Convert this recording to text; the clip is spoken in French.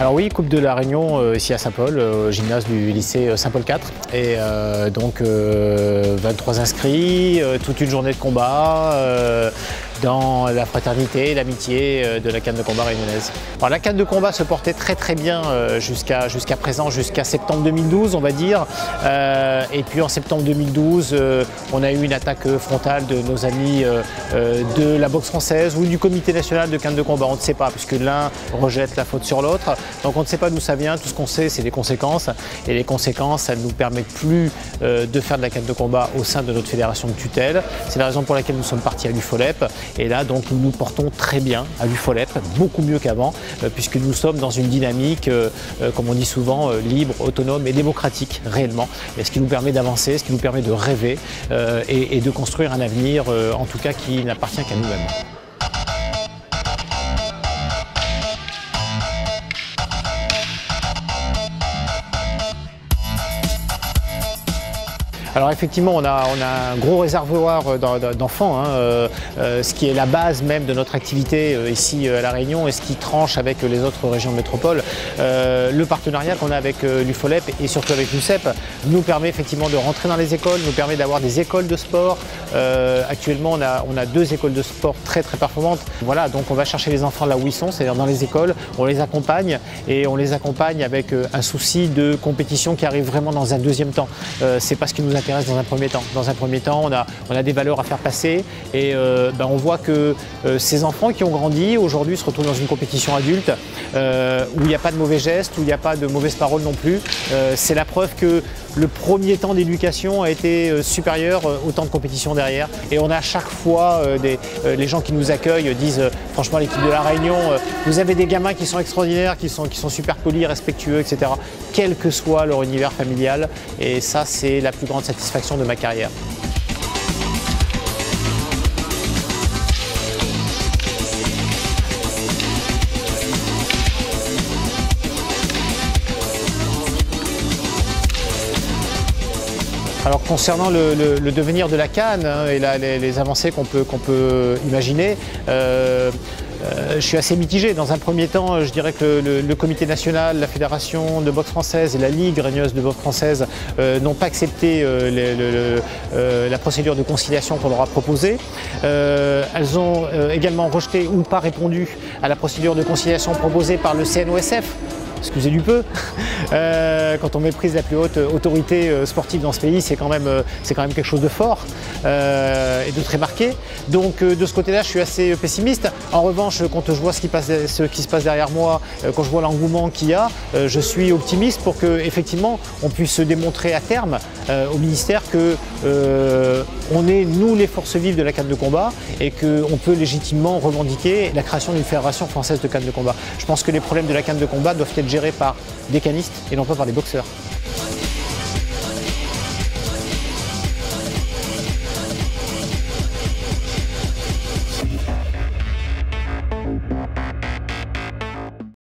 Alors oui, Coupe de la Réunion ici à Saint-Paul, au gymnase du lycée Saint-Paul IV. Et donc 23 inscrits, toute une journée de combat dans la fraternité et l'amitié de la canne de combat réunionnaise. Alors la canne de combat se portait très bien jusqu'à présent, jusqu'à septembre 2012 on va dire. Et puis en septembre 2012, on a eu une attaque frontale de nos amis de la boxe française ou du comité national de canne de combat. On ne sait pas, puisque l'un rejette la faute sur l'autre. Donc on ne sait pas d'où ça vient. Tout ce qu'on sait, c'est les conséquences. Et les conséquences, elles ne nous permettent plus de faire de la canne de combat au sein de notre fédération de tutelle. C'est la raison pour laquelle nous sommes partis à l'UFOLEP. Et là, donc, nous nous portons très bien à l'UFOLEP, beaucoup mieux qu'avant, puisque nous sommes dans une dynamique, comme on dit souvent, libre, autonome et démocratique, réellement. Et ce qui nous permet d'avancer, ce qui nous permet de rêver et de construire un avenir, en tout cas, qui n'appartient qu'à nous-mêmes. Alors effectivement, on a un gros réservoir d'enfants, ce qui est la base même de notre activité ici à La Réunion et ce qui tranche avec les autres régions de métropole. Le partenariat qu'on a avec l'UFOLEP et surtout avec l'UCEP nous permet effectivement de rentrer dans les écoles, nous permet d'avoir des écoles de sport. Actuellement, on a 2 écoles de sport très performantes. Voilà, donc on va chercher les enfants là où ils sont, c'est-à-dire dans les écoles, on les accompagne et on les accompagne avec un souci de compétition qui arrive vraiment dans un deuxième temps. C'est pas ce qui nous intéresse dans un premier temps. Dans un premier temps, on a des valeurs à faire passer et on voit que ces enfants qui ont grandi aujourd'hui se retrouvent dans une compétition adulte où il n'y a pas de mauvais gestes, où il n'y a pas de mauvaises paroles non plus. C'est la preuve que le premier temps d'éducation a été supérieur au temps de compétition derrière. Et on a à chaque fois les gens qui nous accueillent disent franchement l'équipe de La Réunion, vous avez des gamins qui sont extraordinaires, qui sont super polis, respectueux, etc. Quel que soit leur univers familial. Et ça, c'est la plus grande satisfaction de ma carrière. Alors concernant le devenir de la canne et les avancées qu'on peut imaginer, je suis assez mitigé. Dans un premier temps, je dirais que le comité national, la fédération de boxe française et la ligue réunionnaise de boxe française n'ont pas accepté la procédure de conciliation qu'on leur a proposée. Elles ont également rejeté ou pas répondu à la procédure de conciliation proposée par le CNOSF. Excusez du peu, quand on méprise la plus haute autorité sportive dans ce pays, c'est quand même quelque chose de fort et de très marqué. Donc de ce côté-là, je suis assez pessimiste. En revanche, quand je vois ce qui se passe derrière moi, quand je vois l'engouement qu'il y a, je suis optimiste pour qu'effectivement on puisse se démontrer à terme au ministère que on est, nous, les forces vives de la canne de combat et qu'on peut légitimement revendiquer la création d'une fédération française de canne de combat. Je pense que les problèmes de la canne de combat doivent être gérés par des canistes et non pas par des boxeurs.